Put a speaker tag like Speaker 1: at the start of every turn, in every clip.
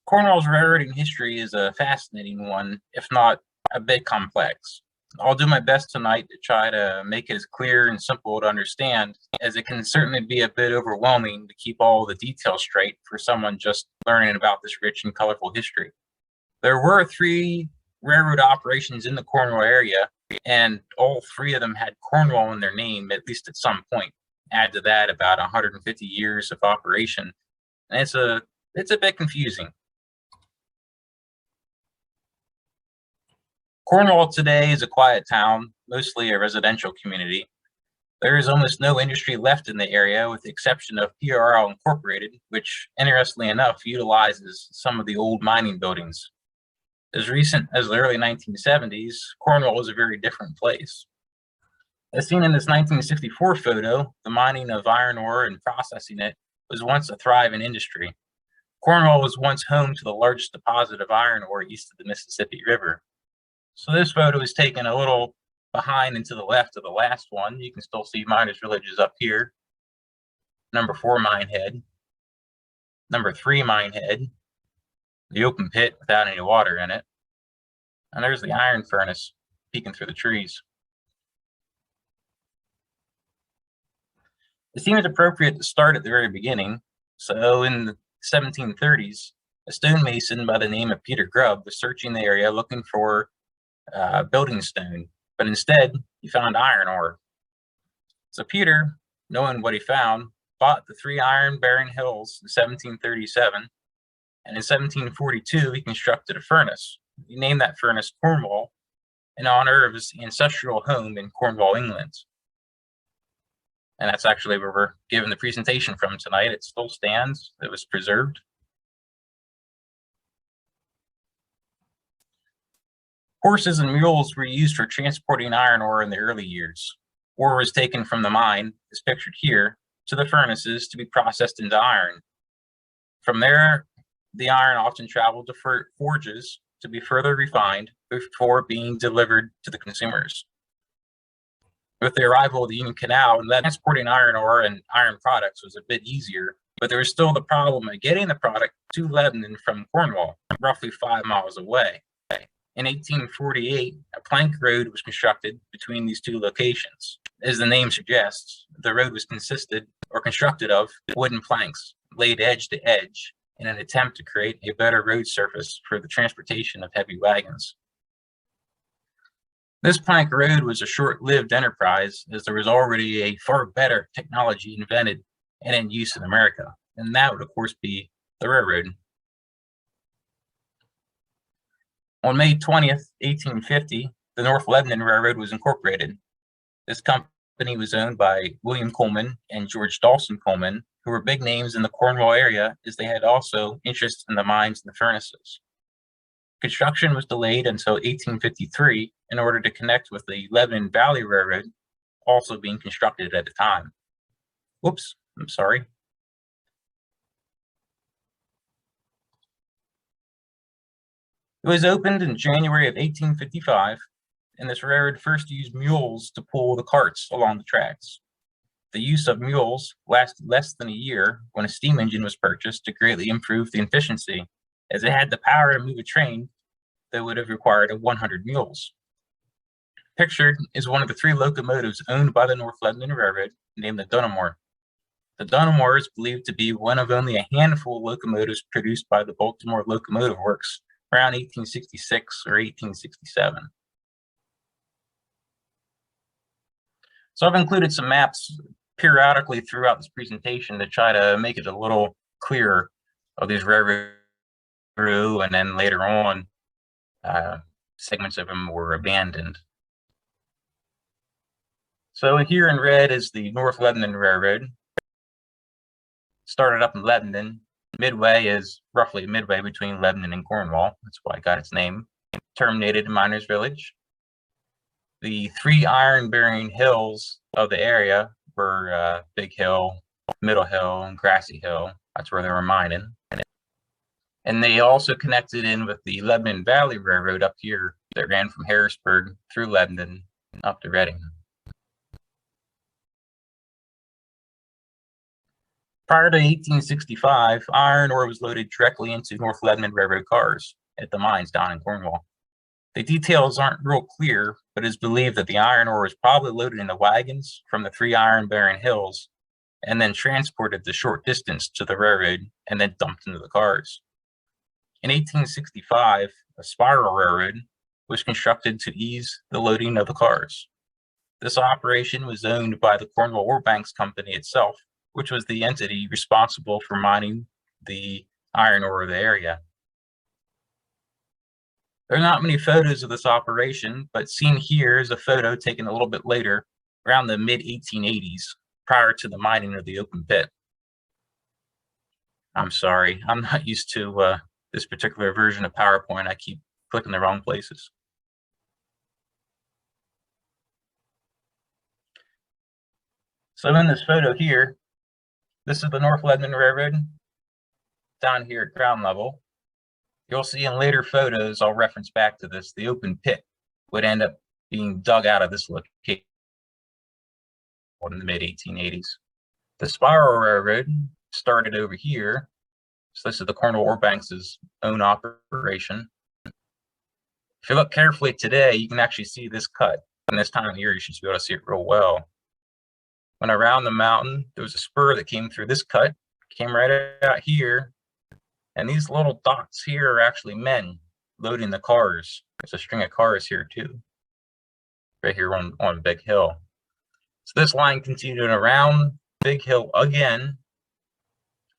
Speaker 1: Cornwall's railroading history is a fascinating one, if not a bit complex. I'll do my best tonight to try to make it as clear and simple to understand, as it can certainly be a bit overwhelming to keep all the details straight for someone just learning about this rich and colorful history. There were 3 railroad operations in the Cornwall area, and all 3 of them had Cornwall in their name, at least at some point. Add to that about 150 years of operation, and it's a bit confusing. Cornwall today is a quiet town, mostly a residential community. There is almost no industry left in the area, with the exception of PRL Incorporated, which, interestingly enough, utilizes some of the old mining buildings. As recent as the early 1970s, Cornwall was a very different place. As seen in this 1964 photo, the mining of iron ore and processing it was once a thriving industry. Cornwall was once home to the largest deposit of iron ore east of the Mississippi River. So this photo is taken a little behind and to the left of the last one. You can still see miners' villages up here. Number 4 mine head. Number 3 mine head. The open pit without any water in it. And there's the iron furnace peeking through the trees. It seems appropriate to start at the very beginning. So in the 1730s, a stonemason by the name of Peter Grubb was searching the area looking for building stone, but instead he found iron ore. So Peter, knowing what he found, bought the 3 iron-bearing hills in 1737, and in 1742 he constructed a furnace. He named that furnace Cornwall in honor of his ancestral home in Cornwall, England. And that's actually where we're giving the presentation from tonight. It still stands. It was preserved. Horses and mules were used for transporting iron ore in the early years. Ore was taken from the mine, as pictured here, to the furnaces to be processed into iron. From there, the iron often traveled to forges to be further refined before being delivered to the consumers. With the arrival of the Union Canal, transporting iron ore and iron products was a bit easier, but there was still the problem of getting the product to Lebanon from Cornwall, roughly 5 miles away. In 1848, a plank road was constructed between these 2 locations. As the name suggests, the road was constructed of wooden planks laid edge to edge in an attempt to create a better road surface for the transportation of heavy wagons. This plank road was a short-lived enterprise, as there was already a far better technology invented and in use in America, and that would of course be the railroad. On May 20th, 1850, the North Lebanon Railroad was incorporated. This company was owned by William Coleman and George Dawson Coleman, who were big names in the Cornwall area, as they had also interest in the mines and the furnaces. Construction was delayed until 1853 in order to connect with the Lebanon Valley Railroad, also being constructed at the time. Whoops, I'm sorry. It was opened in January of 1855, and this railroad first used mules to pull the carts along the tracks. The use of mules lasted less than a year when a steam engine was purchased to greatly improve the efficiency, as it had the power to move a train that would have required 100 mules. Pictured is one of the 3 locomotives owned by the North Lebanon Railroad, named the Dunmore. The Dunmore is believed to be one of only a handful of locomotives produced by the Baltimore Locomotive Works around 1866 or 1867. So I've included some maps periodically throughout this presentation to try to make it a little clearer of these railroads, and then later on, segments of them were abandoned. So here in red is the North Lebanon Railroad. Started up in Lebanon. Midway is roughly midway between Lebanon and Cornwall. That's why it got its name. Terminated in Miners Village. The 3 iron-bearing hills of the area were Big Hill, Middle Hill, and Grassy Hill. That's where they were mining. And they also connected in with the Lebanon Valley Railroad up here that ran from Harrisburg through Lebanon up to Reading. Prior to 1865, iron ore was loaded directly into North Lebanon Railroad cars at the mines down in Cornwall. The details aren't real clear, but it is believed that the iron ore was probably loaded into wagons from the three iron-bearing hills and then transported the short distance to the railroad and then dumped into the cars. In 1865, a spiral railroad was constructed to ease the loading of the cars. This operation was owned by the Cornwall Ore Banks Company itself, which was the entity responsible for mining the iron ore of the area. There are not many photos of this operation, but seen here is a photo taken a little bit later, around the mid-1880s, prior to the mining of the open pit. I'm sorry, I'm not used to this particular version of PowerPoint. I keep clicking the wrong places. So in this photo here, this is the North Lebanon Railroad down here at ground level. You'll see in later photos, I'll reference back to this, the open pit would end up being dug out of this location in the mid-1880s. The spiral railroad started over here. So this is the Cornwall Ore Banks' own operation. If you look carefully today, you can actually see this cut. And this time of year, you should be able to see it real well. When around the mountain, there was a spur that came through this cut, came right out here. And these little dots here are actually men loading the cars. There's a string of cars here too, right here on Big Hill. So this line continued around Big Hill again.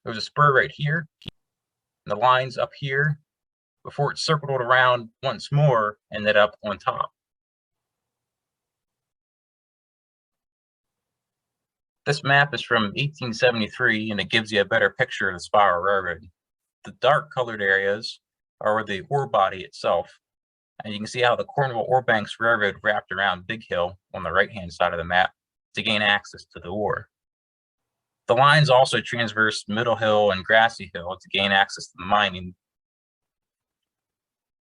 Speaker 1: There was a spur right here. And the lines up here before it circled around once more, ended up on top. This map is from 1873, and it gives you a better picture of the spiral railroad. The dark colored areas are the ore body itself. And you can see how the Cornwall Ore Banks Railroad wrapped around Big Hill on the right-hand side of the map to gain access to the ore. The lines also transverse Middle Hill and Grassy Hill to gain access to the mining.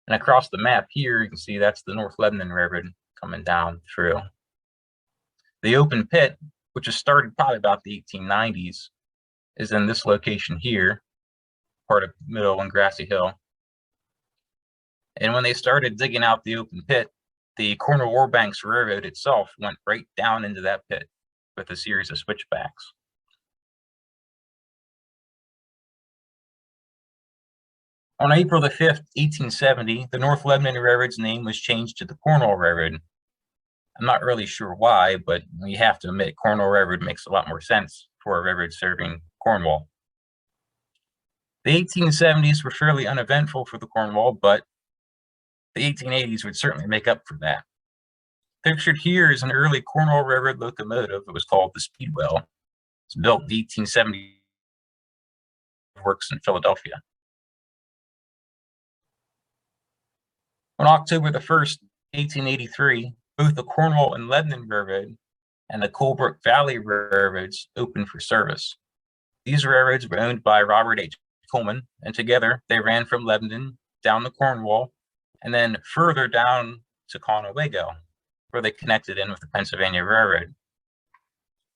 Speaker 1: And across the map here, you can see that's the North Lebanon Railroad coming down through. The open pit, which was started probably about the 1890s, is in this location here, part of Middle and Grassy Hill. And when they started digging out the open pit, the Cornwall Ore Banks Railroad itself went right down into that pit with a series of switchbacks. On April the 5th, 1870, the North Lebanon Railroad's name was changed to the Cornwall Railroad. I'm not really sure why, but we have to admit Cornwall Railroad makes a lot more sense for a railroad serving Cornwall. The 1870s were fairly uneventful for the Cornwall, but the 1880s would certainly make up for that. Pictured here is an early Cornwall Railroad locomotive. It was called the Speedwell. It's built in the 1870s, works in Philadelphia. On October the 1st, 1883, both the Cornwall and Lebanon Railroad and the Colebrook Valley Railroads opened for service. These railroads were owned by Robert H. Coleman, and together they ran from Lebanon down to Cornwall and then further down to Conewago, where they connected in with the Pennsylvania Railroad.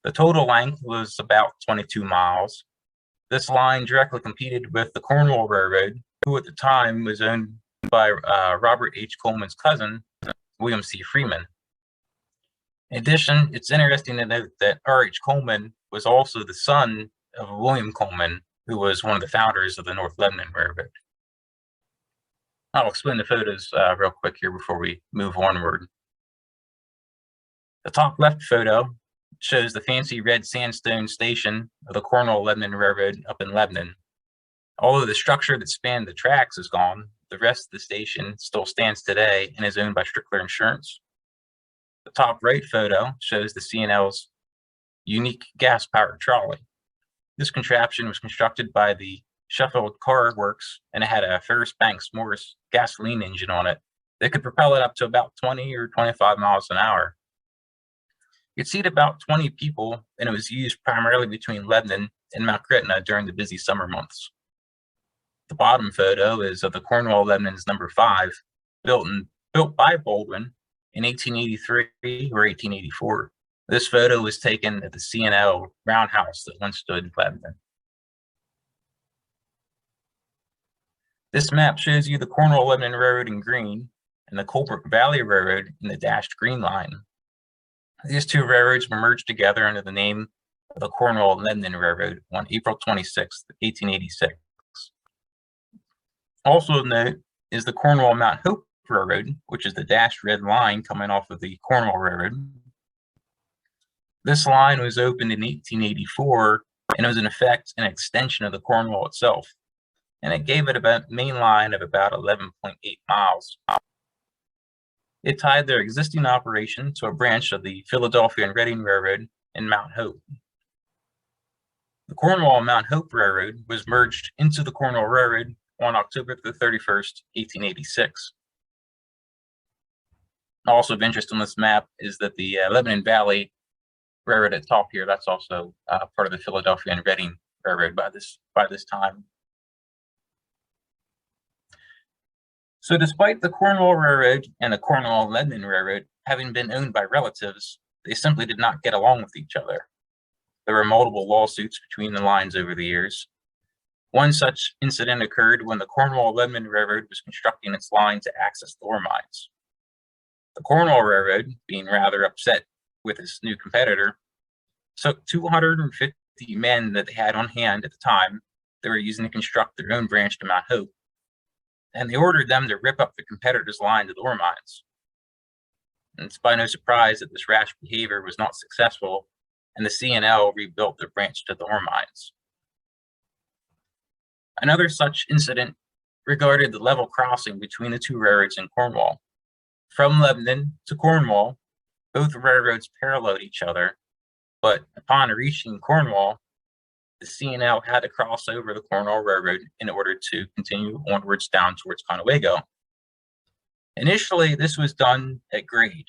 Speaker 1: The total length was about 22 miles. This line directly competed with the Cornwall Railroad, who at the time was owned by Robert H. Coleman's cousin, William C. Freeman. In addition, it's interesting to note that R.H. Coleman was also the son of William Coleman, who was one of the founders of the North Lebanon Railroad. I'll explain the photos real quick here before we move onward. The top left photo shows the fancy red sandstone station of the Cornwall Lebanon Railroad up in Lebanon. Although the structure that spanned the tracks is gone, the rest of the station still stands today and is owned by Strickler Insurance. The top right photo shows the C&L's unique gas-powered trolley. This contraption was constructed by the Sheffield Car Works, and it had a Ferris Banks Morris gasoline engine on it that could propel it up to about 20 or 25 miles an hour. You could seat about 20 people, and it was used primarily between Lebanon and Mount Gretna during the busy summer months. The bottom photo is of the Cornwall Lebanon's number 5, built by Baldwin in 1883 or 1884. This photo was taken at the C&L roundhouse that once stood in Lebanon. This map shows you the Cornwall-Lebanon Railroad in green and the Colebrook Valley Railroad in the dashed green line. These two railroads were merged together under the name of the Cornwall-Lebanon Railroad on April 26, 1886. Also of note is the Cornwall-Mount Hope Railroad, which is the dashed red line coming off of the Cornwall Railroad. This line was opened in 1884 and was in effect an extension of the Cornwall itself, and it gave it a main line of about 11.8 miles. It tied their existing operation to a branch of the Philadelphia and Reading Railroad in Mount Hope. The Cornwall-Mount Hope Railroad was merged into the Cornwall Railroad on October 31st, 1886. Also of interest on this map is that the Lebanon Valley Railroad at the top here, that's also part of the Philadelphia and Reading Railroad by this time. So despite the Cornwall Railroad and the Cornwall-Lebanon Railroad having been owned by relatives, they simply did not get along with each other. There were multiple lawsuits between the lines over the years. One such incident occurred when the Cornwall-Lebanon Railroad was constructing its line to access the ore mines. The Cornwall Railroad, being rather upset with its new competitor, took 250 men that they had on hand at the time they were using to construct their own branch to Mount Hope, and they ordered them to rip up the competitor's line to the ore mines. And it's by no surprise that this rash behavior was not successful, and the C&L rebuilt their branch to the ore mines. Another such incident regarded the level crossing between the two railroads in Cornwall. From Lebanon to Cornwall, both railroads paralleled each other, but upon reaching Cornwall, the C&L had to cross over the Cornwall Railroad in order to continue onwards down towards Conewago. Initially, this was done at grade.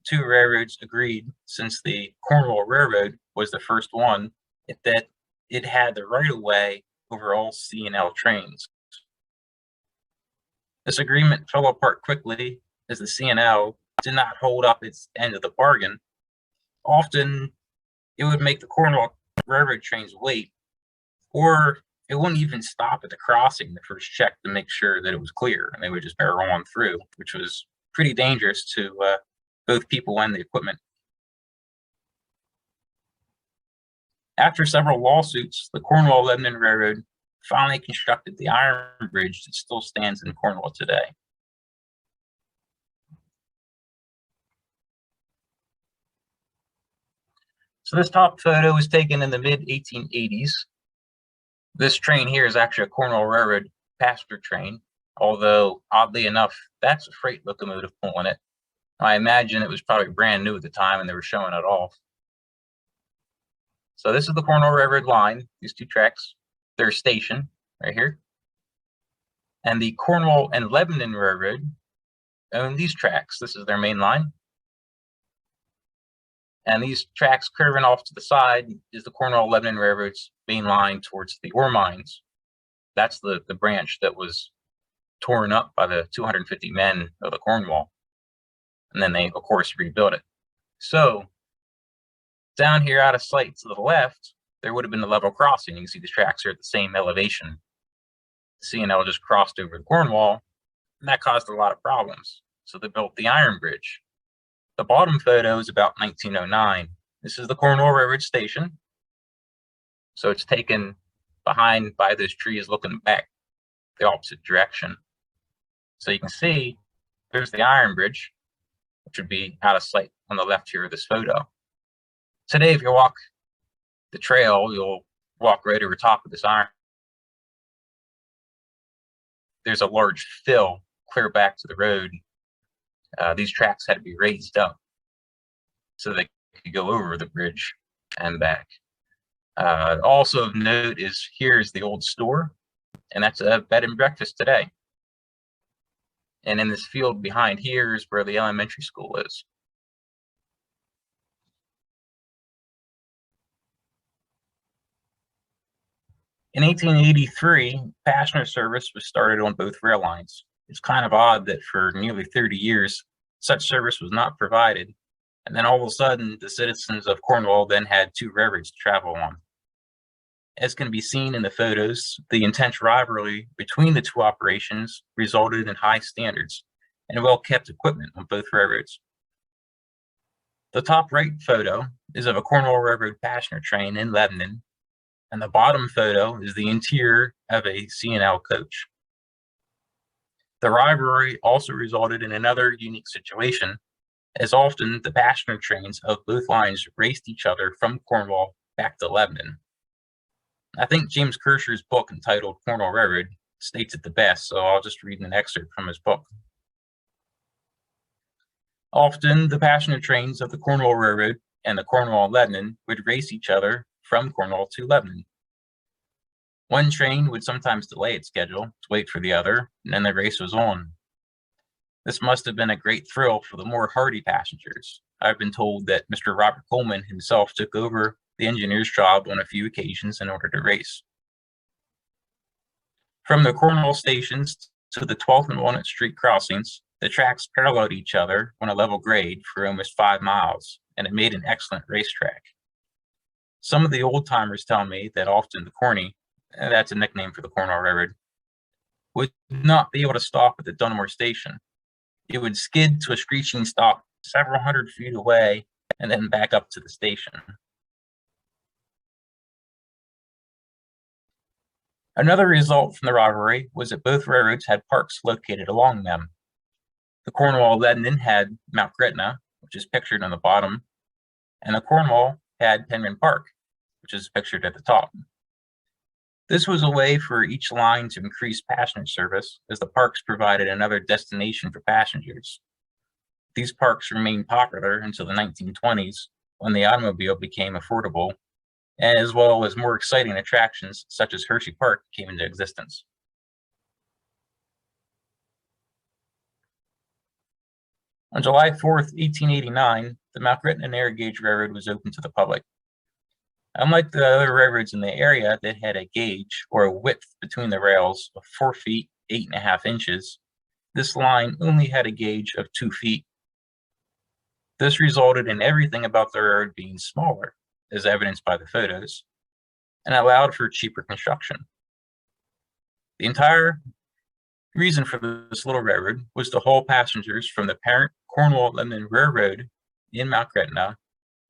Speaker 1: Two railroads agreed, since the Cornwall Railroad was the first one, that it had the right-of-way over all C&L trains. This agreement fell apart quickly as the C&L did not hold up its end of the bargain. Often, it would make the Cornwall Railroad trains wait, or it wouldn't even stop at the crossing to first check to make sure that it was clear, and they would just barrel on through, which was pretty dangerous to both people and the equipment. After several lawsuits, the Cornwall-Lebanon Railroad finally constructed the iron bridge that still stands in Cornwall today. So this top photo was taken in the mid-1880s. This train here is actually a Cornwall Railroad passenger train, although oddly enough, that's a freight locomotive pulling it. I imagine it was probably brand new at the time and they were showing it off. So this is the Cornwall Railroad line, these two tracks, their station right here. And the Cornwall and Lebanon Railroad own these tracks. This is their main line. And these tracks curving off to the side is the Cornwall-Lebanon Railroad's main line towards the ore mines. That's the branch that was torn up by the 250 men of the Cornwall. And then they, of course, rebuilt it. So down here out of sight to the left, there would have been a level crossing. You can see the tracks are at the same elevation. C&L just crossed over the Cornwall, and that caused a lot of problems. So they built the iron bridge. The bottom photo is about 1909. This is the Cornwall Railroad station. So it's taken behind by those trees looking back the opposite direction. So you can see there's the iron bridge, which would be out of sight on the left here of this photo. Today, if you walk the trail, you'll walk right over top of this iron. There's a large fill clear back to the road. These tracks had to be raised up so they could go over the bridge and back. Also of note is here's the old store, and that's a bed and breakfast today. And in this field behind here is where the elementary school is. In 1883, passenger service was started on both rail lines. It's kind of odd that for nearly 30 years, such service was not provided. And then all of a sudden, the citizens of Cornwall then had two railroads to travel on. As can be seen in the photos, the intense rivalry between the two operations resulted in high standards and well-kept equipment on both railroads. The top right photo is of a Cornwall Railroad passenger train in Lebanon, and the bottom photo is the interior of a C&L coach. The rivalry also resulted in another unique situation, as often the passenger trains of both lines raced each other from Cornwall back to Lebanon. I think James Kircher's book entitled Cornwall Railroad states it the best, so I'll just read an excerpt from his book. Often, the passenger trains of the Cornwall Railroad and the Cornwall Lebanon would race each other from Cornwall to Lebanon. One train would sometimes delay its schedule to wait for the other, and then the race was on. This must have been a great thrill for the more hardy passengers. I've been told that Mr. Robert Coleman himself took over the engineer's job on a few occasions in order to race. From the Cornwall stations to the 12th and Walnut Street crossings, the tracks paralleled each other on a level grade for almost 5 miles, and it made an excellent racetrack. Some of the old-timers tell me that often the Corny, that's a nickname for the Cornwall Railroad, would not be able to stop at the Dunmore station. It would skid to a screeching stop several hundred feet away and then back up to the station. Another result from the rivalry was that both railroads had parks located along them. The Cornwall Lebanon had Mount Gretna, which is pictured on the bottom, and the Cornwall had Penman Park, which is pictured at the top. This was a way for each line to increase passenger service, as the parks provided another destination for passengers. These parks remained popular until the 1920s, when the automobile became affordable, as well as more exciting attractions such as Hershey Park came into existence. On July 4th, 1889, the Mount Gretna Narrow Gauge Railroad was open to the public. Unlike the other railroads in the area that had a gauge or a width between the rails of 4 feet, 8.5 inches, this line only had a gauge of 2 feet. This resulted in everything about the railroad being smaller, as evidenced by the photos, and allowed for cheaper construction. The entire reason for this little railroad was to haul passengers from the parent Cornwall Lebanon Railroad in Mount Gretna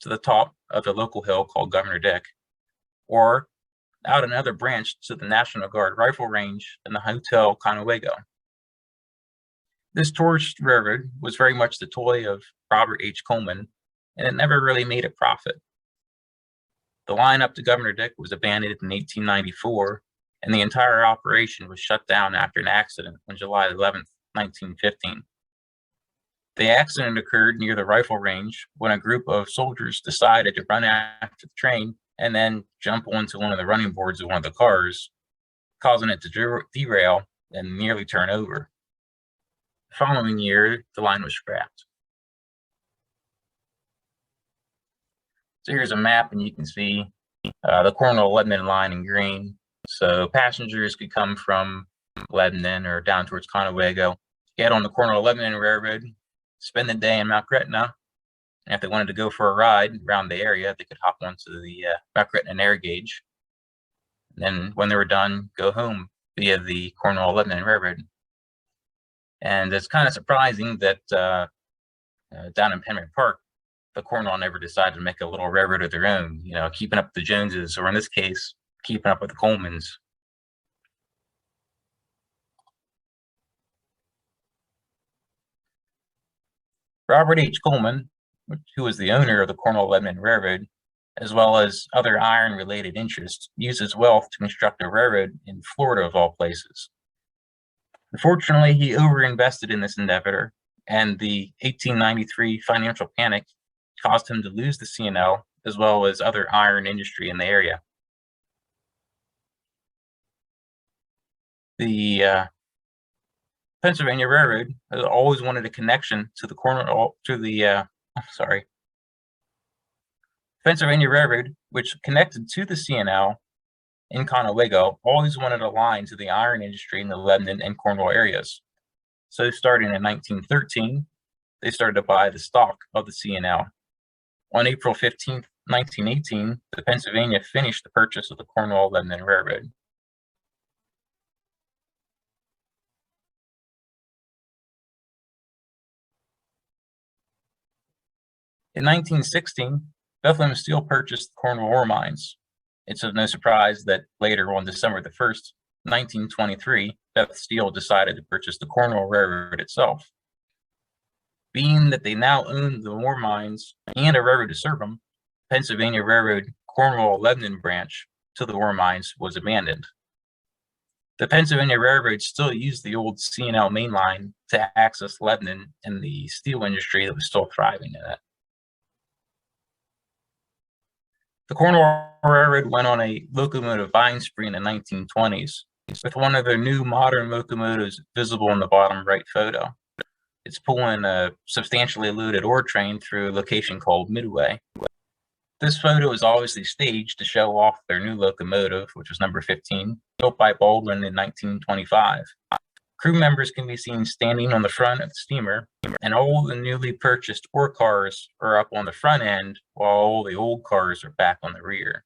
Speaker 1: to the top of the local hill called Governor Dick, or out another branch to the National Guard Rifle Range and the Hotel Conewago. This tourist railroad was very much the toy of Robert H. Coleman, and it never really made a profit. The line up to Governor Dick was abandoned in 1894, and the entire operation was shut down after an accident on July 11th, 1915. The accident occurred near the rifle range when a group of soldiers decided to run after the train and then jump onto one of the running boards of one of the cars, causing it to derail and nearly turn over. The following year, the line was scrapped. So here's a map, and you can see the Cornwall Lebanon line in green. So passengers could come from Lebanon or down towards Conewago, get on the Cornwall Lebanon Railroad, spend the day in Mount Gretna, and if they wanted to go for a ride around the area, they could hop onto the Mount Gretna Narrow Gauge. And then when they were done, go home via the Cornwall Lebanon Railroad. And it's kind of surprising that down in Penman Park, the Cornwall never decided to make a little railroad of their own, you know, keeping up with the Joneses, or in this case, keeping up with the Colemans. Robert H. Coleman, who was the owner of the Cornwall Lebanon Railroad, as well as other iron-related interests, used his wealth to construct a railroad in Florida, of all places. Unfortunately, he overinvested in this endeavor, and the 1893 financial panic caused him to lose the C&L, as well as other iron industry in the area. The Pennsylvania Railroad has always wanted a connection to the Pennsylvania Railroad, which connected to the C&L in Conewago, always wanted a line to the iron industry in the Lebanon and Cornwall areas. So starting in 1913, they started to buy the stock of the C&L. On April 15th, 1918, the Pennsylvania finished the purchase of the Cornwall-Lebanon Railroad. In 1916, Bethlehem Steel purchased the Cornwall ore mines. It's of no surprise that later on December the 1st, 1923, Beth Steel decided to purchase the Cornwall Railroad itself. Being that they now owned the ore mines and a railroad to serve them, Pennsylvania Railroad Cornwall-Lebanon branch to the ore mines was abandoned. The Pennsylvania Railroad still used the old C&L main line to access Lebanon and the steel industry that was still thriving in it. The Cornwall Railroad went on a locomotive buying spree in the 1920s, with one of their new modern locomotives visible in the bottom right photo. It's pulling a substantially loaded ore train through a location called Midway. This photo is obviously staged to show off their new locomotive, which was number 15, built by Baldwin in 1925. Crew members can be seen standing on the front of the steamer, and all the newly purchased ore cars are up on the front end, while all the old cars are back on the rear.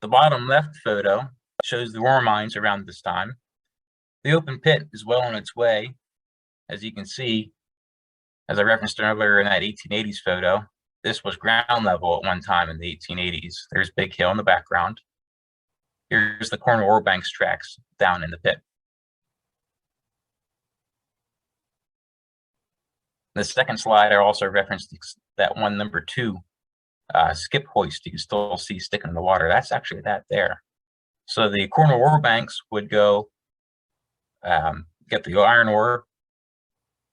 Speaker 1: The bottom left photo shows the ore mines around this time. The open pit is well on its way. As you can see, as I referenced earlier in that 1880s photo, this was ground level at one time in the 1880s. There's Big Hill in the background. Here's the Cornwall ore banks tracks down in the pit. The second slide, I also referenced that one number 2 skip hoist you can still see sticking in the water. That's actually that there. So the Cornwall ore banks would go get the iron ore,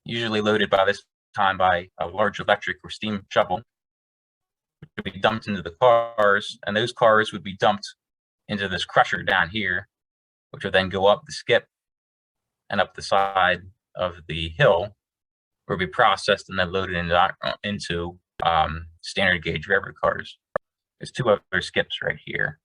Speaker 1: usually loaded by this time by a large electric or steam shovel, which would be dumped into the cars, and those cars would be dumped into this crusher down here, which would then go up the skip and up the side of the hill, where it would be processed and then loaded into standard gauge railroad cars. There's 2 other skips right here.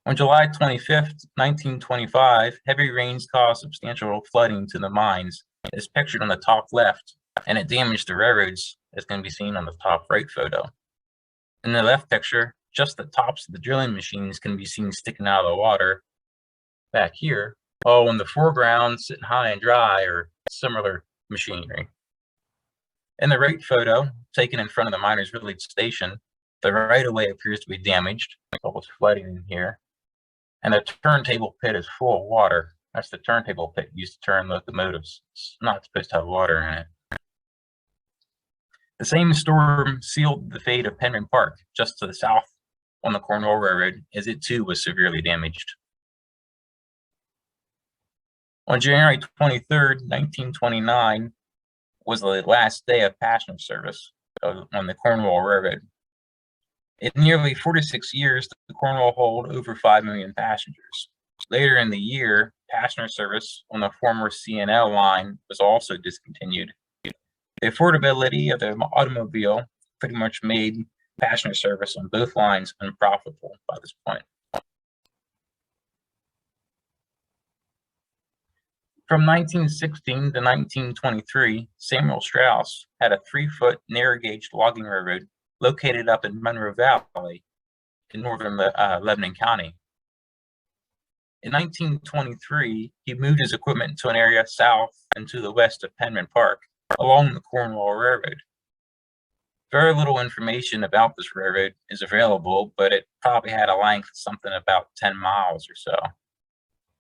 Speaker 1: On July 25th, 1925, heavy rains caused substantial flooding to the mines, as pictured on the top left, and it damaged the railroads, as can be seen on the top right photo. In the left picture, just the tops of the drilling machines can be seen sticking out of the water back here, while in the foreground, sitting high and dry, are similar machinery. In the right photo, taken in front of the miners' village station, the right-of-way appears to be damaged, all this flooding in here, and the turntable pit is full of water. That's the turntable pit used to turn locomotives. It's not supposed to have water in it. The same storm sealed the fate of Penman Park, just to the south on the Cornwall Railroad, as it too was severely damaged. On January 23rd, 1929, was the last day of passenger service on the Cornwall Railroad. In nearly 46 years, the Cornwall hauled over 5 million passengers. Later in the year, passenger service on the former C&L line was also discontinued. The affordability of the automobile pretty much made passenger service on both lines unprofitable by this point. From 1916 to 1923, Samuel Strauss had a 3-foot narrow-gauge logging railroad located up in Monroe Valley in northern Lebanon County. In 1923, he moved his equipment to an area south and to the west of Penman Park, along the Cornwall Railroad. Very little information about this railroad is available, but it probably had a length of something about 10 miles or so.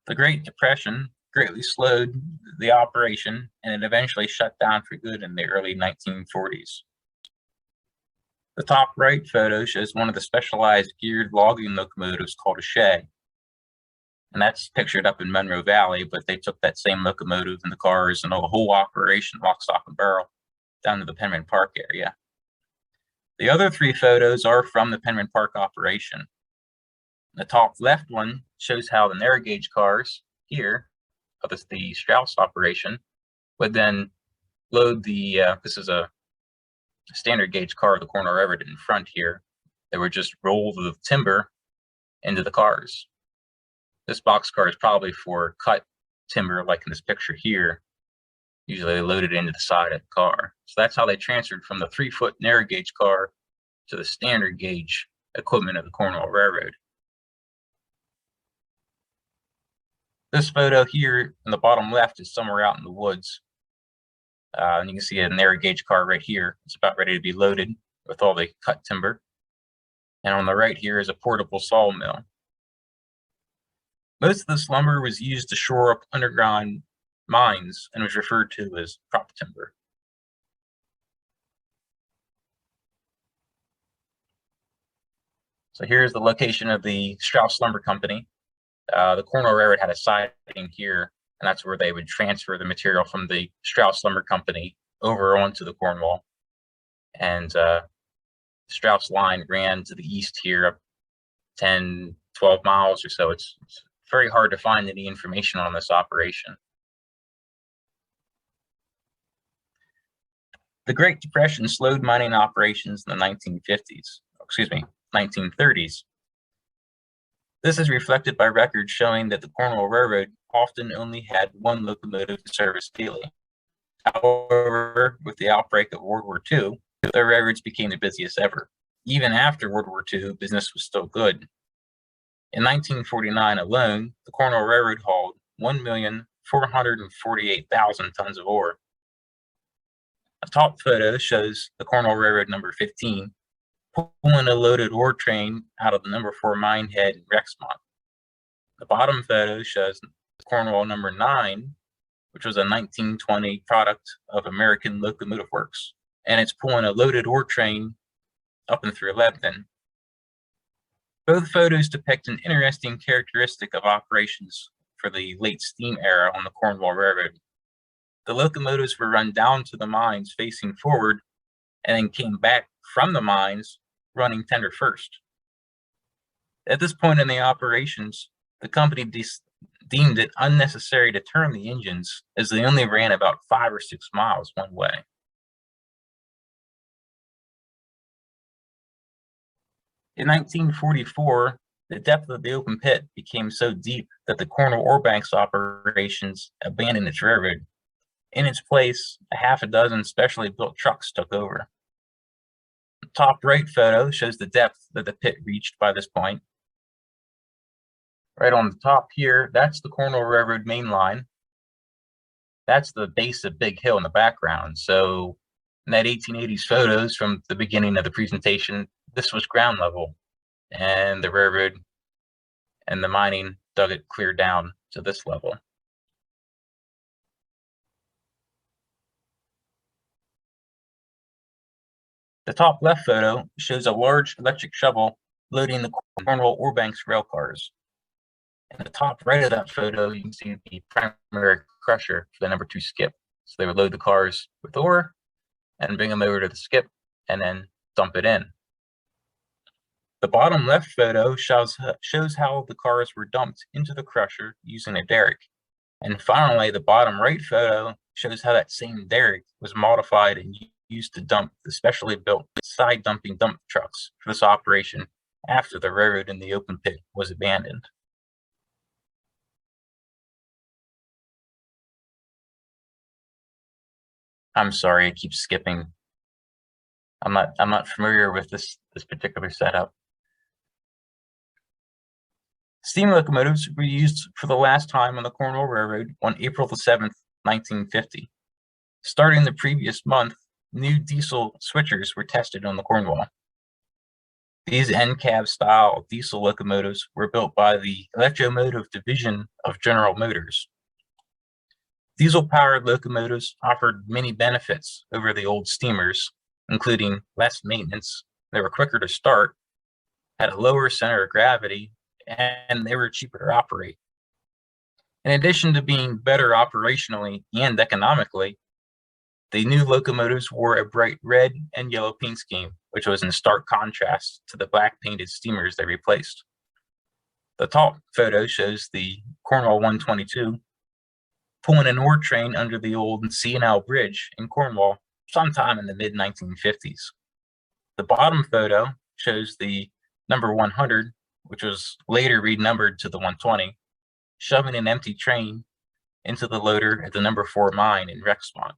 Speaker 1: The Great Depression greatly slowed the operation, and it eventually shut down for good in the early 1940s. The top right photo shows one of the specialized geared logging locomotives called a shay. And that's pictured up in Monroe Valley, but they took that same locomotive and the cars and the whole operation, lock, stock, and barrel, down to the Penman Park area. The other 3 photos are from the Penman Park operation. The top left one shows how the narrow gauge cars here of the Strauss operation would then load the, this is a standard gauge car, the Cornwall Railroad in front here. They would just roll the timber into the cars. This box car is probably for cut timber, like in this picture here. Usually they loaded into the side of the car. So that's how they transferred from the 3-foot narrow gauge car to the standard gauge equipment of the Cornwall Railroad. This photo here in the bottom left is somewhere out in the woods. And you can see a narrow gauge car right here. It's about ready to be loaded with all the cut timber. And on the right here is a portable sawmill. Most of this lumber was used to shore up underground mines and was referred to as prop timber. So here's the location of the Strauss Lumber Company. The Cornwall Railroad had a siding here, and that's where they would transfer the material from the Strauss Lumber Company over onto the Cornwall. And Strauss line ran to the east here up 10, 12 miles or so. It's very hard to find any information on this operation. The Great Depression slowed mining operations in the 1930s. This is reflected by records showing that the Cornwall Railroad often only had one locomotive to service daily. However, with the outbreak of World War II, the railroads became the busiest ever. Even after World War II, business was still good. In 1949 alone, the Cornwall Railroad hauled 1,448,000 tons of ore. A top photo shows the Cornwall Railroad number 15 pulling a loaded ore train out of the number 4 mine head in Rexmont. The bottom photo shows Cornwall number 9, which was a 1920 product of American Locomotive Works, and it's pulling a loaded ore train up and through Lebanon. Both photos depict an interesting characteristic of operations for the late steam era on the Cornwall Railroad. The locomotives were run down to the mines facing forward and then came back from the mines running tender first. At this point in the operations, the company deemed it unnecessary to turn the engines as they only ran about 5 or 6 miles one way. In 1944, the depth of the open pit became so deep that the Cornwall Ore Banks operations abandoned its railroad. In its place, a half a dozen specially built trucks took over. The top right photo shows the depth that the pit reached by this point. Right on the top here, that's the Cornwall Railroad main line. That's the base of Big Hill in the background. So in that 1880s photos from the beginning of the presentation, this was ground level, and the railroad and the mining dug it clear down to this level. The top left photo shows a large electric shovel loading the Cornwall Ore Banks rail cars. In the top right of that photo, you can see the primary crusher for the number 2 skip. So they would load the cars with ore and bring them over to the skip and then dump it in. The bottom left photo shows how the cars were dumped into the crusher using a derrick. And finally, the bottom right photo shows how that same derrick was modified and used to dump the specially built side dumping dump trucks for this operation after the railroad in the open pit was abandoned. I'm sorry, I keep skipping. I'm not familiar with this particular setup. Steam locomotives were used for the last time on the Cornwall Railroad on April the 7th, 1950. Starting the previous month, new diesel switchers were tested on the Cornwall. These end-cab style diesel locomotives were built by the Electromotive Division of General Motors. Diesel-powered locomotives offered many benefits over the old steamers, including less maintenance, they were quicker to start, had a lower center of gravity, and they were cheaper to operate. In addition to being better operationally and economically, the new locomotives wore a bright red and yellow paint scheme, which was in stark contrast to the black painted steamers they replaced. The top photo shows the Cornwall 122 pulling an ore train under the old C&L Bridge in Cornwall sometime in the mid-1950s. The bottom photo shows the number 100, which was later renumbered to the 120, shoving an empty train into the loader at the number 4 mine in Rexmont.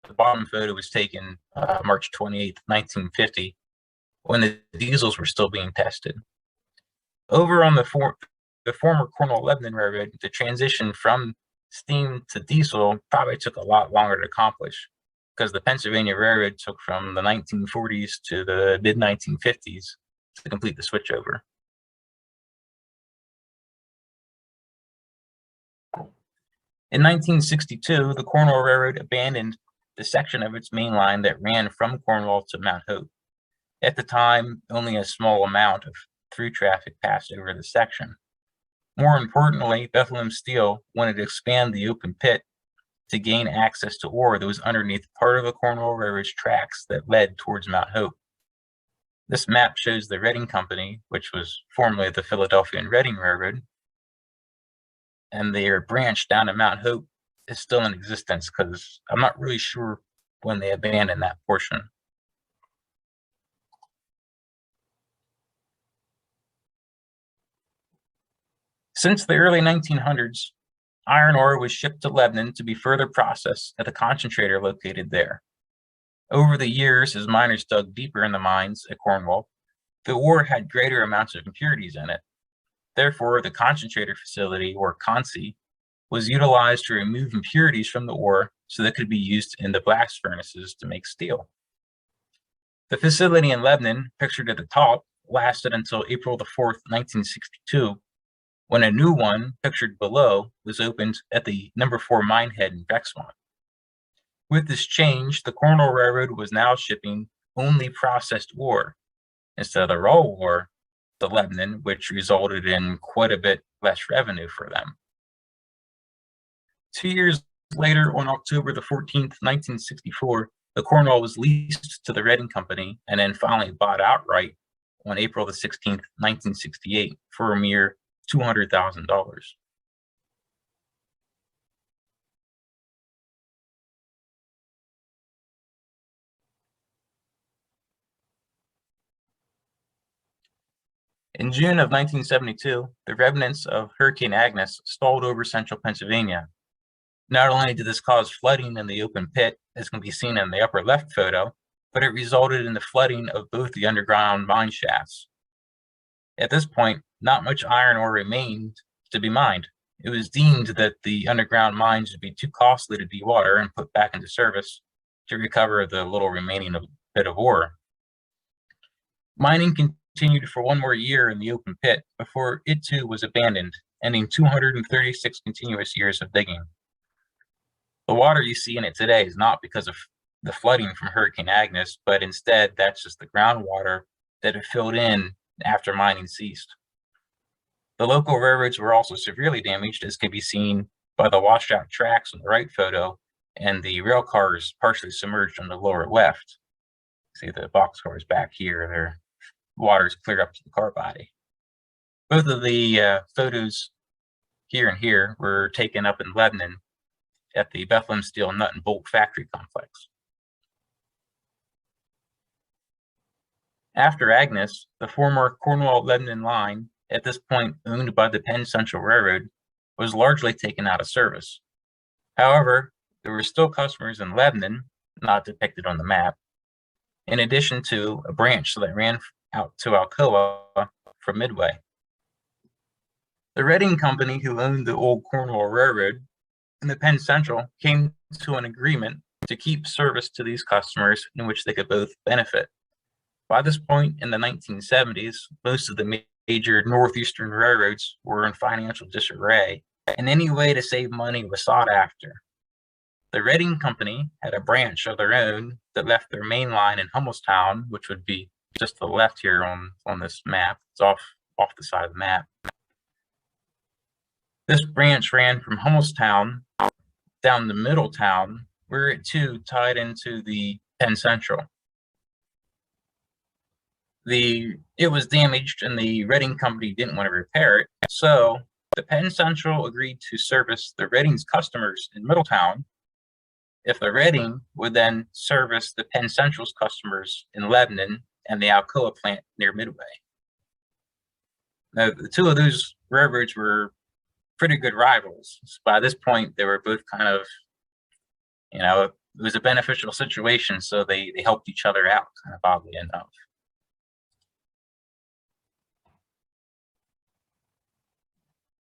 Speaker 1: The bottom photo was taken March 28, 1950, when the diesels were still being tested. Over on the former Cornwall-Lebanon Railroad, the transition from steam to diesel probably took a lot longer to accomplish, because the Pennsylvania Railroad took from the 1940s to the mid-1950s to complete the switchover. In 1962, the Cornwall Railroad abandoned the section of its main line that ran from Cornwall to Mount Hope. At the time, only a small amount of through traffic passed over the section. More importantly, Bethlehem Steel wanted to expand the open pit to gain access to ore that was underneath part of the Cornwall Railroad's tracks that led towards Mount Hope. This map shows the Reading Company, which was formerly the Philadelphia and Reading Railroad, and their branch down to Mount Hope is still in existence, because I'm not really sure when they abandoned that portion. Since the early 1900s, iron ore was shipped to Lebanon to be further processed at the concentrator located there. Over the years, as miners dug deeper in the mines at Cornwall, the ore had greater amounts of impurities in it. Therefore, the concentrator facility, or CONCI, was utilized to remove impurities from the ore so that it could be used in the blast furnaces to make steel. The facility in Lebanon, pictured at the top, lasted until April the 4th, 1962, when a new one, pictured below, was opened at the number 4 mine head in Rexmont. With this change, the Cornwall Railroad was now shipping only processed ore instead of the raw ore to Lebanon, which resulted in quite a bit less revenue for them. 2 years later, on October the 14th, 1964, the Cornwall was leased to the Reading Company and then finally bought outright on April the 16th, 1968 for a mere $200,000. In June of 1972, the remnants of Hurricane Agnes stalled over central Pennsylvania. Not only did this cause flooding in the open pit, as can be seen in the upper left photo, but it resulted in the flooding of both the underground mine shafts. At this point, not much iron ore remained to be mined. It was deemed that the underground mines would be too costly to dewater and put back into service to recover the little remaining bit of ore. Mining continued for one more year in the open pit before it too was abandoned, ending 236 continuous years of digging. The water you see in it today is not because of the flooding from Hurricane Agnes, but instead that's just the groundwater that had filled in after mining ceased. The local railroads were also severely damaged, as can be seen by the washed out tracks on the right photo and the rail cars partially submerged on the lower left. See the box cars back here, their water's clear up to the car body. Both of the photos here and here were taken up in Lebanon at the Bethlehem Steel Nut and Bolt Factory Complex. After Agnes, the former Cornwall-Lebanon line, at this point owned by the Penn Central Railroad, was largely taken out of service. However, there were still customers in Lebanon, not depicted on the map, in addition to a branch that ran out to Alcoa from Midway. The Reading Company, who owned the old Cornwall Railroad, and the Penn Central came to an agreement to keep service to these customers in which they could both benefit. By this point in the 1970s, most of the major northeastern railroads were in financial disarray, and any way to save money was sought after. The Reading Company had a branch of their own that left their main line in Hummelstown, which would be just to the left here on this map. It's off the side of the map. This branch ran from Hummelstown down to Middletown, where it too tied into the Penn Central. It was damaged and the Reading Company didn't want to repair it, so the Penn Central agreed to service the Reading's customers in Middletown if the Reading would then service the Penn Central's customers in Lebanon and the Alcoa plant near Midway. Now, the two of those railroads were pretty good rivals. So by this point, they were both kind of, it was a beneficial situation, so they helped each other out, kind of oddly enough.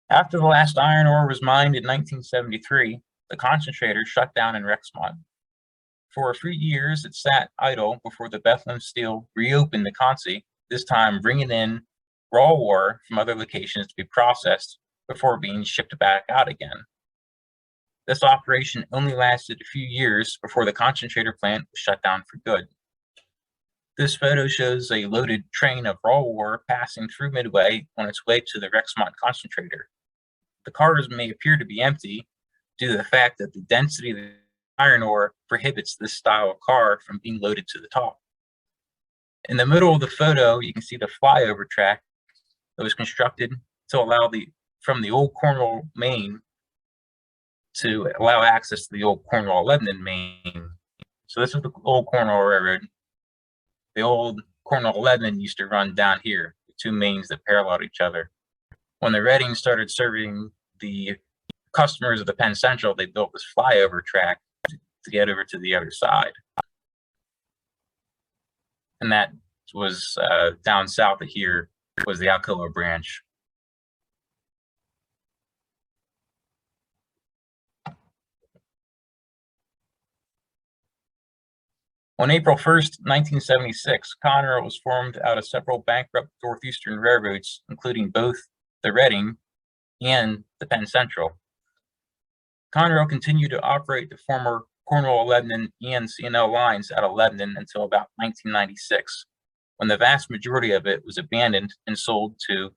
Speaker 1: After the last iron ore was mined in 1973, the concentrator shut down in Rexmont. For a few years, it sat idle before the Bethlehem Steel reopened the Consi, this time bringing in raw ore from other locations to be processed before being shipped back out again. This operation only lasted a few years before the concentrator plant was shut down for good. This photo shows a loaded train of raw ore passing through Midway on its way to the Rexmont concentrator. The cars may appear to be empty due to the fact that the density of the iron ore prohibits this style of car from being loaded to the top. In the middle of the photo, you can see the flyover track that was constructed to allow from the old Cornwall main to allow access to the old Cornwall Lebanon main. So this is the old Cornwall Railroad. The old Cornwall Lebanon used to run down here, the two mains that paralleled each other. When the Reading started serving the customers of the Penn Central, they built this flyover track to get over to the other side. And that was down south of here was the Alcoa branch. On April 1st, 1976, Conrail was formed out of several bankrupt Northeastern railroads, including both the Reading and the Penn Central. Conrail continued to operate the former Cornwall, Lebanon, and C&L lines out of Lebanon until about 1996, when the vast majority of it was abandoned and sold to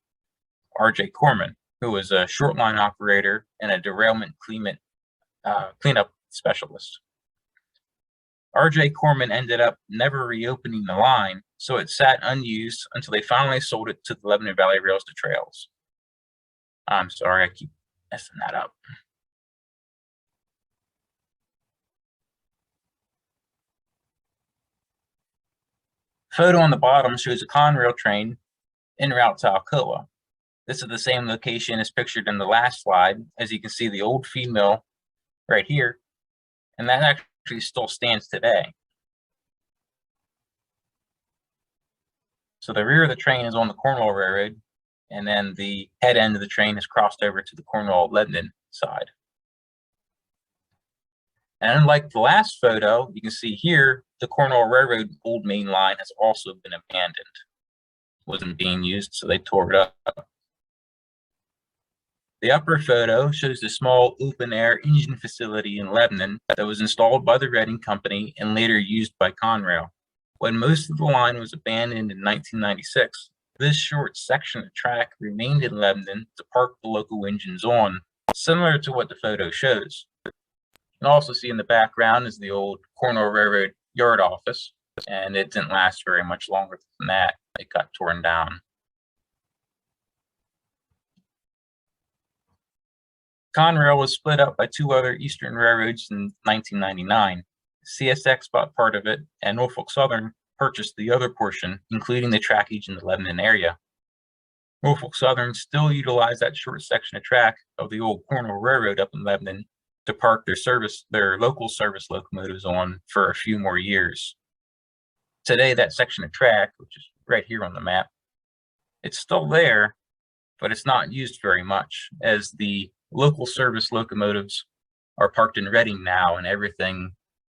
Speaker 1: R.J. Corman, who was a short line operator and a derailment cleanup specialist. R.J. Corman ended up never reopening the line, so it sat unused until they finally sold it to the Lebanon Valley Rails to Trails. I'm sorry, I keep messing that up. Photo on the bottom shows a Conrail train en route to Alcoa. This is the same location as pictured in the last slide. As you can see, the old feed mill right here, and that actually still stands today. So the rear of the train is on the Cornwall Railroad, and then the head end of the train is crossed over to the Cornwall Lebanon side. And unlike the last photo, you can see here, the Cornwall Railroad old main line has also been abandoned. It wasn't being used, so they tore it up. The upper photo shows the small open-air engine facility in Lebanon that was installed by the Reading Company and later used by Conrail. When most of the line was abandoned in 1996, this short section of track remained in Lebanon to park the local engines on, similar to what the photo shows. You can also see in the background is the old Cornwall Railroad yard office, and it didn't last very much longer than that. It got torn down. Conrail was split up by two other Eastern railroads in 1999. CSX bought part of it, and Norfolk Southern purchased the other portion, including the trackage in the Lebanon area. Norfolk Southern still utilized that short section of track of the old Cornwall Railroad up in Lebanon to park their local service locomotives on for a few more years. Today, that section of track, which is right here on the map, it's still there, but it's not used very much, as the local service locomotives are parked in Reading now, and everything,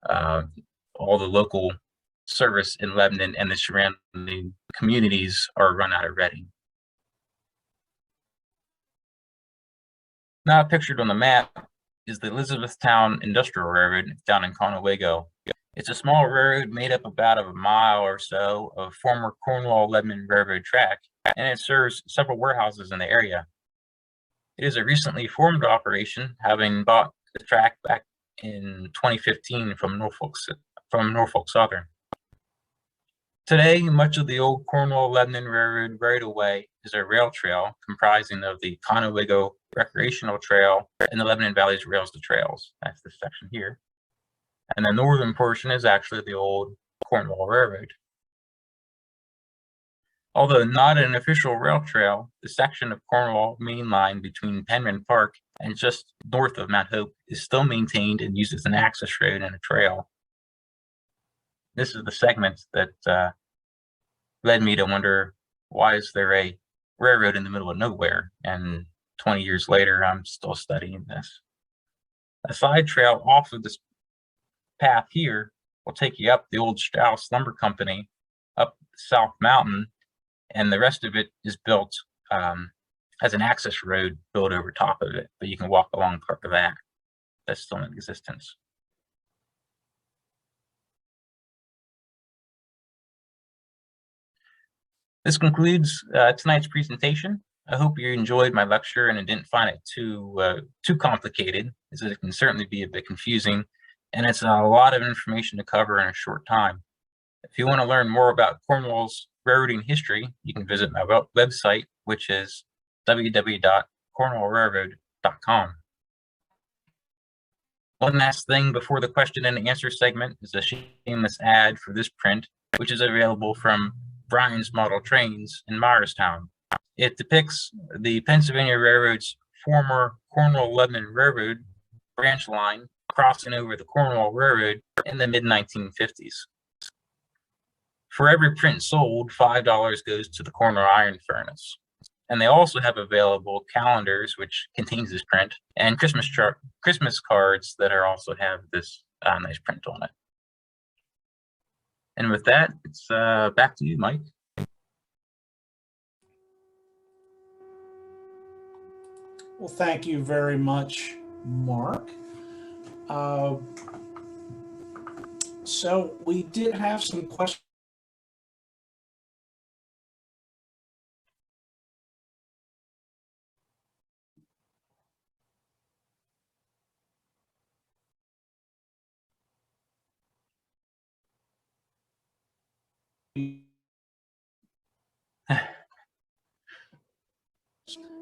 Speaker 1: all the local service in Lebanon and the surrounding communities are run out of Reading. Now pictured on the map is the Elizabethtown Industrial Railroad down in Conewago. It's a small railroad made up about a mile or so of former Cornwall Lebanon Railroad track, and it serves several warehouses in the area. It is a recently formed operation, having bought the track back in 2015 from Norfolk Southern. Today, much of the old Cornwall Lebanon Railroad right-of-way is a rail trail comprising of the Conewago Recreational Trail and the Lebanon Valley's Rails to Trails. That's this section here. And the northern portion is actually the old Cornwall Railroad. Although not an official rail trail, the section of Cornwall Main Line between Penman Park and just north of Mount Hope is still maintained and used as an access road and a trail. This is the segment that led me to wonder, why is there a railroad in the middle of nowhere? And 20 years later, I'm still studying this. A side trail off of this path here will take you up the old Strauss Lumber Company up South Mountain, and the rest of it is built as an access road built over top of it, but you can walk along part of that. That's still in existence. This concludes tonight's presentation. I hope you enjoyed my lecture and didn't find it too complicated, as it can certainly be a bit confusing, and it's a lot of information to cover in a short time. If you want to learn more about Cornwall's railroading history, you can visit my website, which is www.cornwallrailroad.com. One last thing before the question and answer segment is a shameless ad for this print, which is available from Bryan's Model Trains in Myerstown. It depicts the Pennsylvania Railroad's former Cornwall-Lebanon Railroad branch line crossing over the Cornwall Railroad in the mid-1950s. For every print sold, $5 goes to the Cornwall Iron Furnace. And they also have available calendars, which contains this print, and Christmas cards that also have this nice print on it. And with that, it's back to you, Mike.
Speaker 2: Well, thank you very much, Mark. So we did have some questions.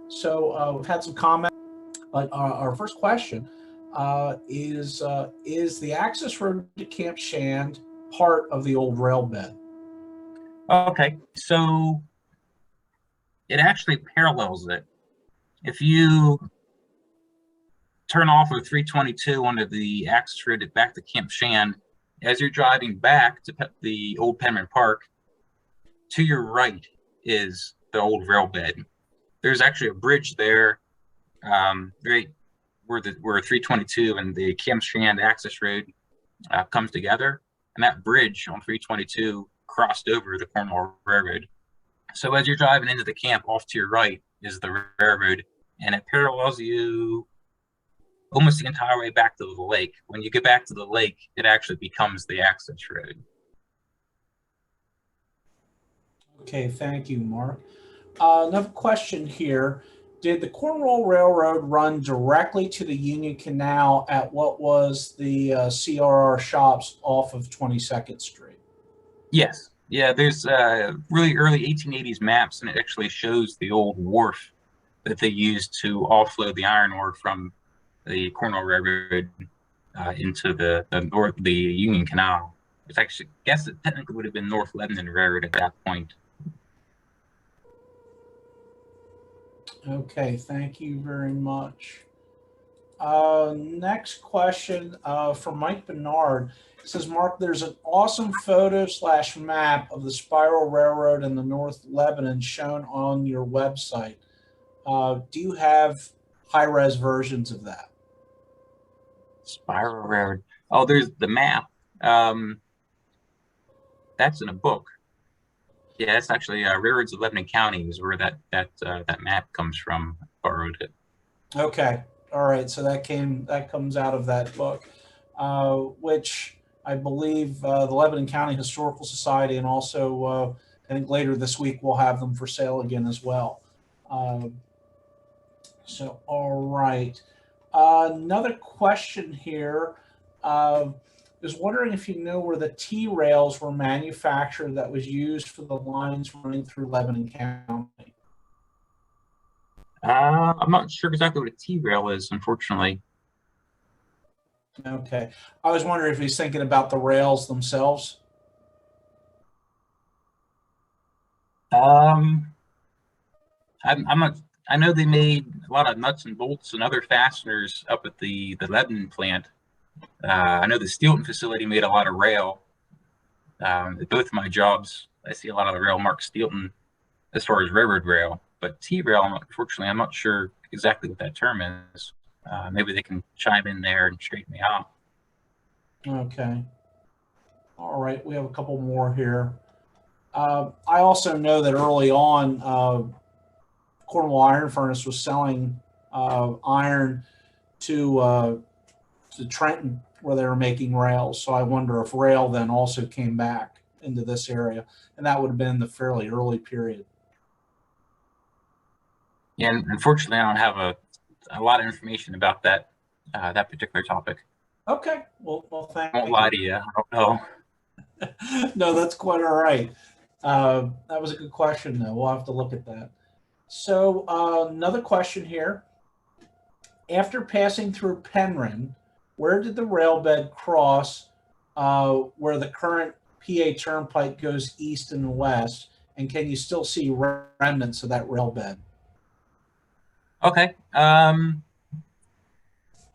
Speaker 2: So we've had some comments, but our first question is the access road to Camp Shand part of the old rail bed?
Speaker 1: Okay, so it actually parallels it. If you turn off of 322 onto the access road back to Camp Shand, as you're driving back to the old Penman Park, to your right is the old rail bed. There's actually a bridge there, right where 322 and the Camp Shand access road comes together, and that bridge on 322 crossed over the Cornwall Railroad. So as you're driving into the camp, off to your right is the railroad, and it parallels you almost the entire way back to the lake. When you get back to the lake, it actually becomes the access road.
Speaker 2: Okay, thank you, Mark. Another question here. Did the Cornwall Railroad run directly to the Union Canal at what was the CRR shops off of 22nd Street?
Speaker 1: Yes. Yeah, there's really early 1880s maps, and it actually shows the old wharf that they used to offload the iron ore from the Cornwall Railroad into the Union Canal. It's actually, I guess it technically would have been North Lebanon Railroad at that point.
Speaker 2: Okay, thank you very much. Next question from Mike Bernard. It says, Mark, there's an awesome photo / map of the Spiral Railroad in the North Lebanon shown on your website. Do you have high-res versions of that?
Speaker 1: Spiral Railroad. Oh, there's the map. That's in a book. Yeah, it's actually Railroads of Lebanon County is where that map comes from. Borrowed it.
Speaker 2: Okay, all right. So that comes out of that book, which I believe the Lebanon County Historical Society, and also I think later this week we'll have them for sale again as well. So all right. Another question here. Is wondering if you know where the T-rails were manufactured that was used for the lines running through Lebanon County.
Speaker 1: I'm not sure exactly what a T-rail is, unfortunately.
Speaker 2: Okay. I was wondering if he's thinking about the rails themselves.
Speaker 1: Um, I'm not. I know they made a lot of nuts and bolts and other fasteners up at the Lebanon plant. I know the Steelton facility made a lot of rail. At both my jobs, I see a lot of the rail marked Steelton as far as railroad rail, but T-rail, unfortunately, I'm not sure exactly what that term is. Maybe they can chime in there and straighten me out.
Speaker 2: Okay. All right. We have a couple more here. I also know that early on, Cornwall Iron Furnace was selling iron to Trenton, where they were making rails. So I wonder if rail then also came back into this area, and that would have been the fairly early period.
Speaker 1: And unfortunately, I don't have a lot of information about that particular topic.
Speaker 2: Okay. Well, thank
Speaker 1: I won't
Speaker 2: you.
Speaker 1: lie to you. I don't know.
Speaker 2: No, that's quite all right. That was a good question, though. We'll have to look at that. So another question here. After passing through Penryn, where did the rail bed cross where the current PA Turnpike goes east and west? And can you still see remnants of that rail bed?
Speaker 1: Okay.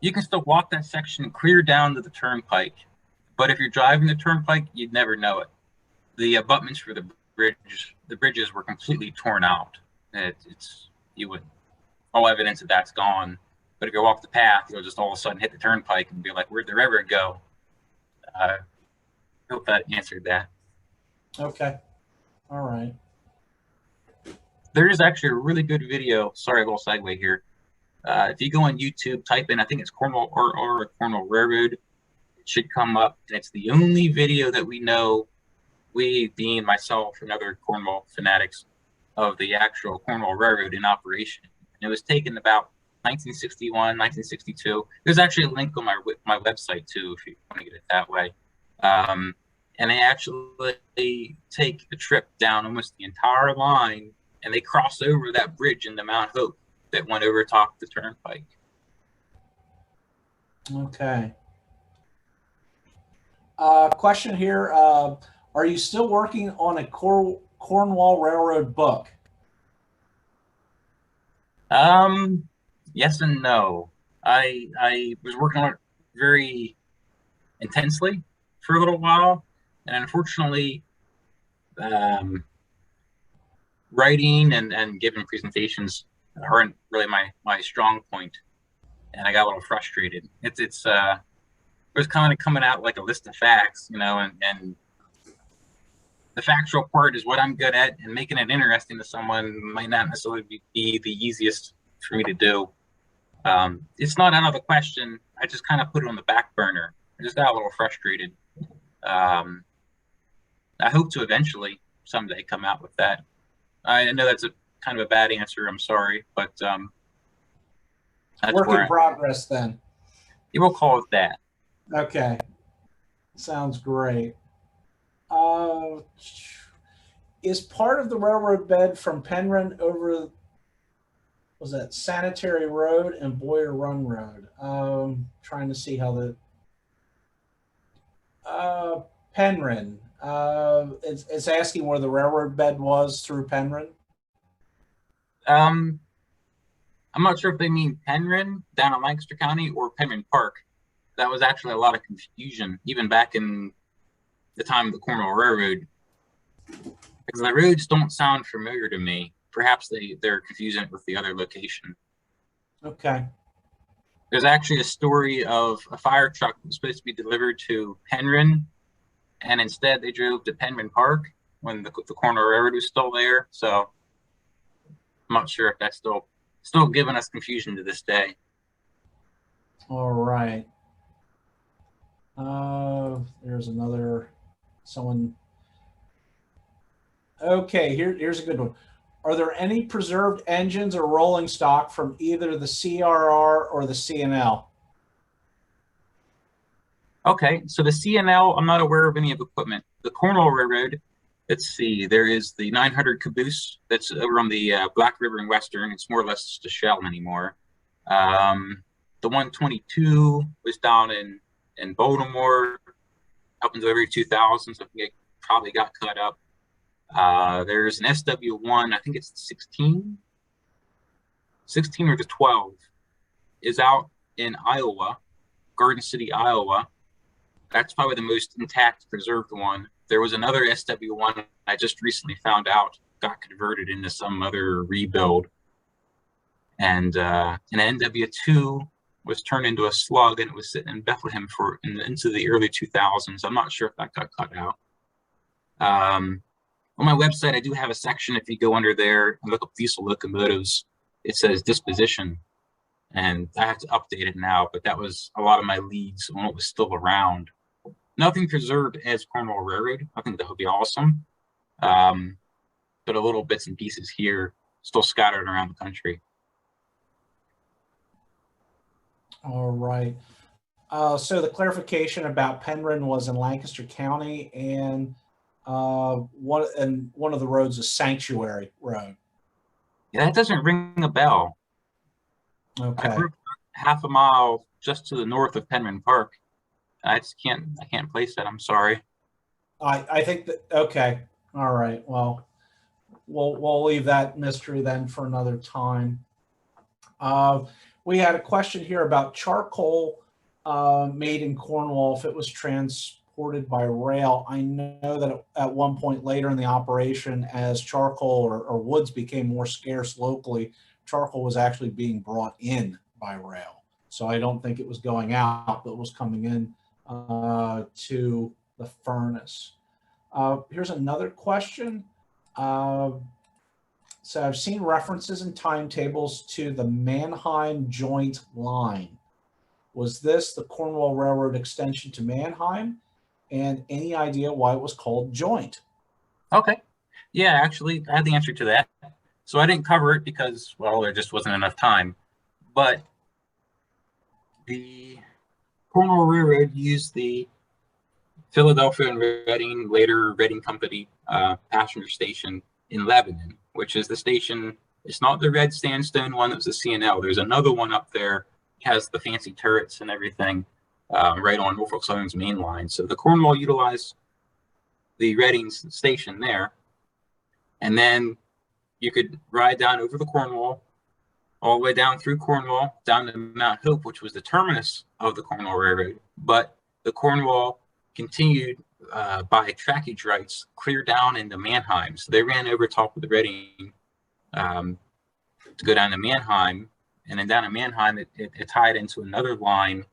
Speaker 1: You can still walk that section clear down to the turnpike, but if you're driving the turnpike, you'd never know it. The abutments for the bridges were completely torn out. You would all evidence that that's gone. But if you walk the path, you'll just all of a sudden hit the turnpike and be like, "Where'd the railroad go?" I hope that answered that.
Speaker 2: Okay. All right.
Speaker 1: There is actually a really good video. Sorry, a little segue here. If you go on YouTube, type in, I think it's Cornwall or Cornwall Railroad, it should come up. And it's the only video that we know, we being myself and other Cornwall fanatics, of the actual Cornwall Railroad in operation. And it was taken about 1961, 1962. There's actually a link on my website too, if you want to get it that way. And they actually take a trip down almost the entire line, and they cross over that bridge into Mount Hope that went over top the turnpike.
Speaker 2: Okay. Question here. Are you still working on a Cornwall Railroad book?
Speaker 1: Yes and no. I was working on it very intensely for a little while, and unfortunately, writing and giving presentations aren't really my strong point, and I got a little frustrated. It was kind of coming out like a list of facts, and the factual part is what I'm good at, and making it interesting to someone might not necessarily be the easiest for me to do. It's not out of the question. I just kind of put it on the back burner. I just got a little frustrated. I hope to eventually someday come out with that. I know that's a kind of a bad answer. I'm sorry, but that's
Speaker 2: Work in progress, then.
Speaker 1: You will call it that.
Speaker 2: Okay. Sounds great. Is part of the railroad bed from Penryn over, was that Sanitary Road and Boyer Run Road? Trying to see how the Penryn. It's asking where the railroad bed was through Penryn.
Speaker 1: I'm not sure if they mean Penryn down in Lancaster County or Penryn Park. That was actually a lot of confusion, even back in the time of the Cornwall Railroad, because the roads don't sound familiar to me. Perhaps they're confusing it with the other location.
Speaker 2: Okay.
Speaker 1: There's actually a story of a fire truck that was supposed to be delivered to Penryn, and instead they drove to Penryn Park when the Cornwall Railroad was still there. So I'm not sure if that's still giving us confusion to this day.
Speaker 2: All right. There's someone. Okay, here's a good one. Are there any preserved engines or rolling stock from either the CRR or the CNL?
Speaker 1: Okay, so the CNL, I'm not aware of any of the equipment. The Cornwall Railroad, let's see, there is the 900 caboose that's over on the Black River and Western. It's more or less just a shell anymore. The 122 was down in Baltimore up until every 2000, so it probably got cut up. There's an SW1, I think it's 16 or the 12, is out in Iowa, Garden City, Iowa. That's probably the most intact, preserved one. There was another SW1 I just recently found out got converted into some other rebuild. And an NW2 was turned into a slug, and it was sitting in Bethlehem into the early 2000s. I'm not sure if that got cut out. On my website, I do have a section. If you go under there and look up diesel locomotives, it says disposition, and I have to update it now, but that was a lot of my leads when it was still around. Nothing preserved as Cornwall Railroad. I think that would be awesome. But a little bits and pieces here, still scattered around the country.
Speaker 2: All right. So the clarification about Penryn was in Lancaster County, and one of the roads is Sanctuary Road.
Speaker 1: Yeah, that doesn't ring a bell.
Speaker 2: Okay.
Speaker 1: I grew half a mile just to the north of Penryn Park. I can't place that. I'm sorry.
Speaker 2: I think that, okay. All right. Well, we'll leave that mystery then for another time. We had a question here about charcoal made in Cornwall, if it was transported by rail. I know that at one point later in the operation, as charcoal or woods became more scarce locally, charcoal was actually being brought in by rail. So I don't think it was going out, but it was coming in to the furnace. Here's another question. So I've seen references in timetables to the Mannheim Joint Line. Was this the Cornwall Railroad extension to Mannheim? And any idea why it was called Joint?
Speaker 1: Okay. Yeah, actually, I had the answer to that. So I didn't cover it because, well, there just wasn't enough time. But the Cornwall Railroad used the Philadelphia and Reading, later Reading Company passenger station in Lebanon, which is the station. It's not the red sandstone one that was the CNL. There's another one up there, has the fancy turrets and everything, right on Norfolk Southern's main line. So the Cornwall utilized the Reading station there, and then you could ride down over the Cornwall, all the way down through Cornwall, down to Mount Hope, which was the terminus of the Cornwall Railroad. But the Cornwall continued by trackage rights clear down into Mannheim. So they ran over top of the Reading to go down to Mannheim, and then down to Mannheim, it tied into another line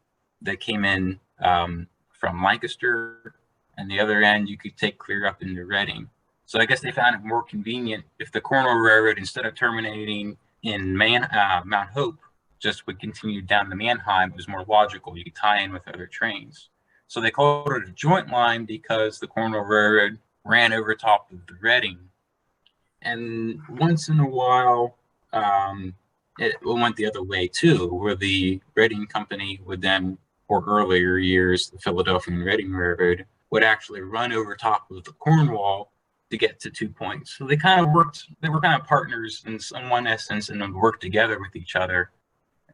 Speaker 1: that came in from Lancaster, and the other end you could take clear up into Reading. So I guess they found it more convenient if the Cornwall Railroad, instead of terminating in Mount Hope, just would continue down to Mannheim. It was more logical. You could tie in with other trains. So they called it a joint line because the Cornwall Railroad ran over top of the Reading. And once in a while, it went the other way too, where the Reading Company would then, or earlier years, the Philadelphia and Reading Railroad would actually run over top of the Cornwall to get to 2 points. So they were kind of partners in one essence, and would work together with each other.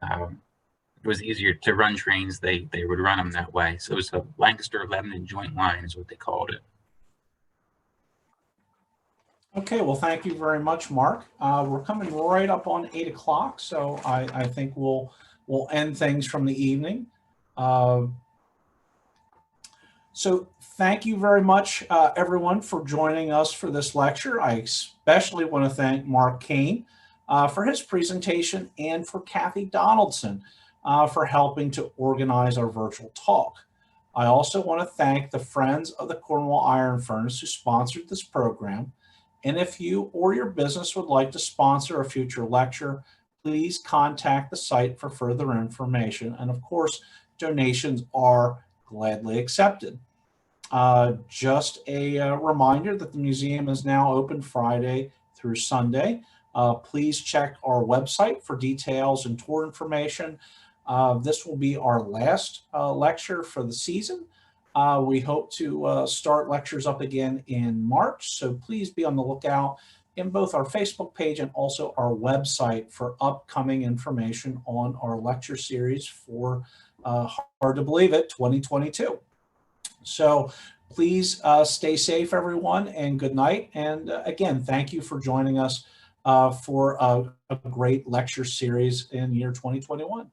Speaker 1: It was easier to run trains. They would run them that way. So it was a Lancaster-Lebanon joint line is what they called it.
Speaker 2: Okay, well, thank you very much, Mark. We're coming right up on 8 o'clock, so I think we'll end things from the evening. So thank you very much, everyone, for joining us for this lecture. I especially want to thank Mark Kane for his presentation, and for Kathy Donaldson for helping to organize our virtual talk. I also want to thank the Friends of the Cornwall Iron Furnace who sponsored this program. And if you or your business would like to sponsor a future lecture, please contact the site for further information. And of course, donations are gladly accepted. Just a reminder that the museum is now open Friday through Sunday. Please check our website for details and tour information. This will be our last lecture for the season. We hope to start lectures up again in March, so please be on the lookout in both our Facebook page and also our website for upcoming information on our lecture series for, hard to believe it, 2022. So Please stay safe, everyone, and good night. And again, thank you for joining us for a great lecture series in year 2021.